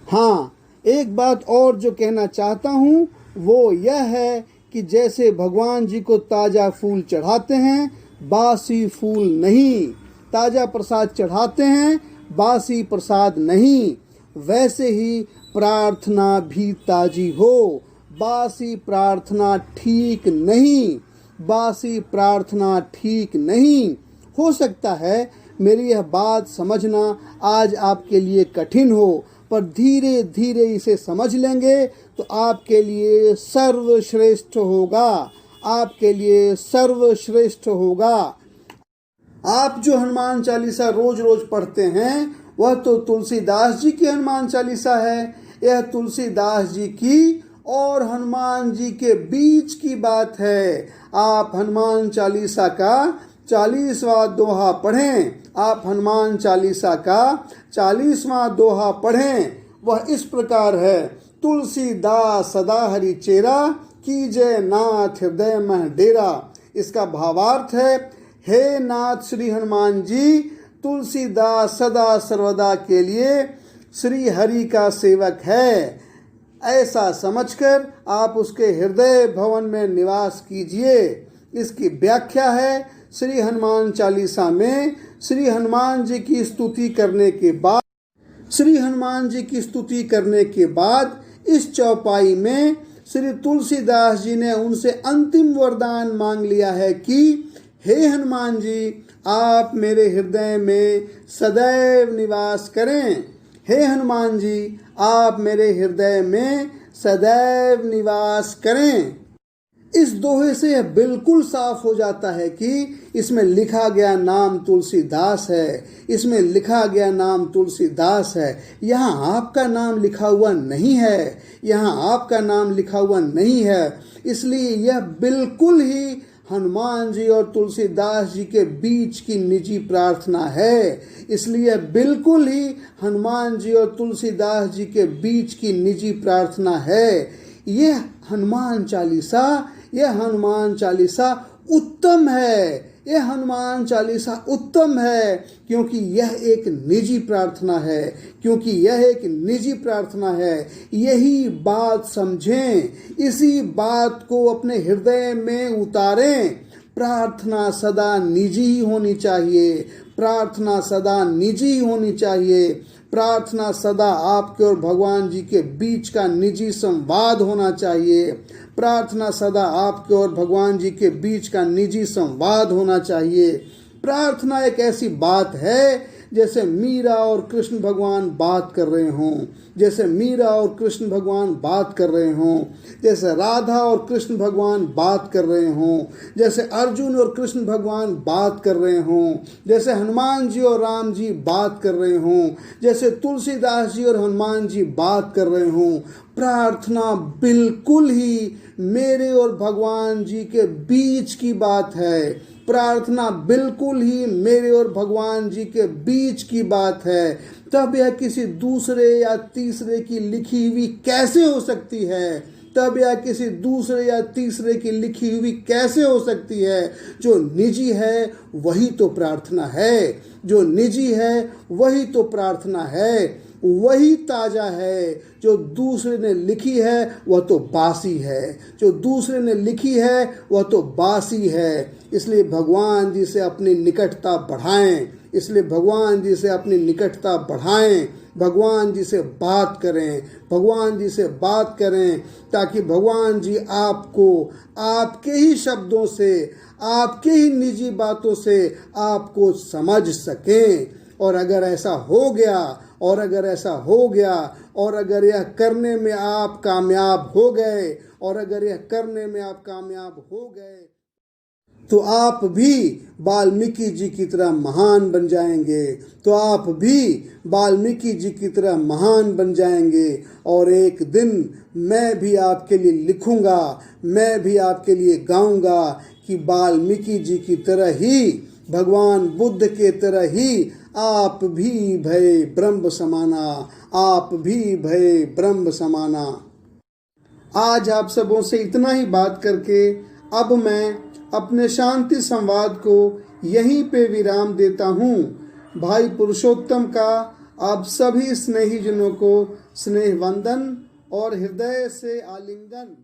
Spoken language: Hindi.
हाँ, एक बात और जो कहना चाहता हूँ वो यह है कि जैसे भगवान जी को ताज़ा फूल चढ़ाते हैं, बासी फूल नहीं, ताज़ा प्रसाद चढ़ाते हैं, बासी प्रसाद नहीं, वैसे ही प्रार्थना भी ताजी हो, बासी प्रार्थना ठीक नहीं, बासी प्रार्थना ठीक नहीं। हो सकता है मेरी यह बात समझना आज आपके लिए कठिन हो, पर धीरे धीरे इसे समझ लेंगे तो आपके लिए सर्वश्रेष्ठ होगा, आपके लिए सर्वश्रेष्ठ होगा। आप जो हनुमान चालीसा रोज रोज पढ़ते हैं वह तो तुलसीदास जी की हनुमान चालीसा है। यह तुलसीदास जी की और हनुमान जी के बीच की बात है। आप हनुमान चालीसा का 40वां दोहा पढ़ें, आप हनुमान चालीसा का 40वां दोहा पढ़ें। वह इस प्रकार है, तुलसीदास सदा हरि चेरा, कीजय नाथ हृदय मह डेरा। इसका भावार्थ है, हे नाथ श्री हनुमान जी, तुलसीदास सदा सर्वदा के लिए श्री हरि का सेवक है, ऐसा समझकर आप उसके हृदय भवन में निवास कीजिए। इसकी व्याख्या है, श्री हनुमान चालीसा में श्री हनुमान जी की स्तुति करने के बाद, श्री हनुमान जी की स्तुति करने के बाद इस चौपाई में श्री तुलसीदास जी ने उनसे अंतिम वरदान मांग लिया है कि हे हनुमान जी, आप मेरे हृदय में सदैव निवास करें। हे हनुमान जी, आप मेरे हृदय में सदैव निवास करें। इस दोहे से यह बिल्कुल साफ हो जाता है कि इसमें लिखा गया नाम तुलसीदास है, इसमें लिखा गया नाम तुलसीदास है। यहाँ आपका नाम लिखा हुआ नहीं है, यहाँ आपका नाम लिखा हुआ नहीं है। इसलिए यह बिल्कुल ही हनुमान जी और तुलसीदास जी के बीच की निजी प्रार्थना है। इसलिए बिल्कुल ही हनुमान जी और तुलसीदास जी के बीच की निजी प्रार्थना है। यह हनुमान चालीसा उत्तम है, यह हनुमान चालीसा उत्तम है क्योंकि यह एक निजी प्रार्थना है, क्योंकि यह एक निजी प्रार्थना है। यही बात समझें, इसी बात को अपने हृदय में उतारें। प्रार्थना सदा निजी ही होनी चाहिए, प्रार्थना सदा निजी ही होनी चाहिए। प्रार्थना सदा आपके और भगवान जी के बीच का निजी संवाद होना चाहिए। प्रार्थना सदा आपके और भगवान जी के बीच का निजी संवाद होना चाहिए। प्रार्थना एक ऐसी बात है जैसे मीरा और कृष्ण भगवान बात कर रहे हों, जैसे मीरा और कृष्ण भगवान बात कर रहे हों, जैसे राधा और कृष्ण भगवान बात कर रहे हों, जैसे अर्जुन और कृष्ण भगवान बात कर रहे हों, जैसे हनुमान जी और राम जी बात कर रहे हों, जैसे तुलसीदास जी और हनुमान जी बात कर रहे हों। प्रार्थना बिल्कुल ही मेरे और भगवान जी के बीच की बात है। प्रार्थना बिल्कुल ही मेरे और भगवान जी के बीच की बात है। तब यह किसी दूसरे या तीसरे की लिखी हुई कैसे हो सकती है? तब यह किसी दूसरे या तीसरे की लिखी हुई कैसे हो सकती है? जो निजी है वही तो प्रार्थना है, जो निजी है वही तो प्रार्थना है, वही ताजा है। जो दूसरे ने लिखी है वह तो बासी है, जो दूसरे ने लिखी है वह तो बासी है। इसलिए भगवान जी से अपनी निकटता बढ़ाएं, इसलिए भगवान जी से अपनी निकटता बढ़ाएं, भगवान जी से बात करें, भगवान जी से बात करें, ताकि भगवान जी आपको आपके ही शब्दों से, आपके ही निजी बातों से आपको समझ सकें। और अगर ऐसा हो गया, और अगर ऐसा हो गया, और अगर यह करने में आप कामयाब हो गए, और अगर यह करने में आप कामयाब हो गए, तो आप भी वाल्मीकि जी की तरह महान बन जाएंगे, तो आप भी वाल्मीकि जी की तरह महान बन जाएंगे। और एक दिन मैं भी आपके लिए लिखूंगा, मैं भी आपके लिए गाऊंगा कि वाल्मीकि जी की तरह ही, भगवान बुद्ध के तरह ही आप भी भय ब्रह्म समाना, आप भी भय ब्रह्म समाना। आज आप सबों से इतना ही बात करके अब मैं अपने शांति संवाद को यहीं पे विराम देता हूँ। भाई पुरुषोत्तम का आप सभी स्नेहीजनों को स्नेह वंदन और हृदय से आलिंगन।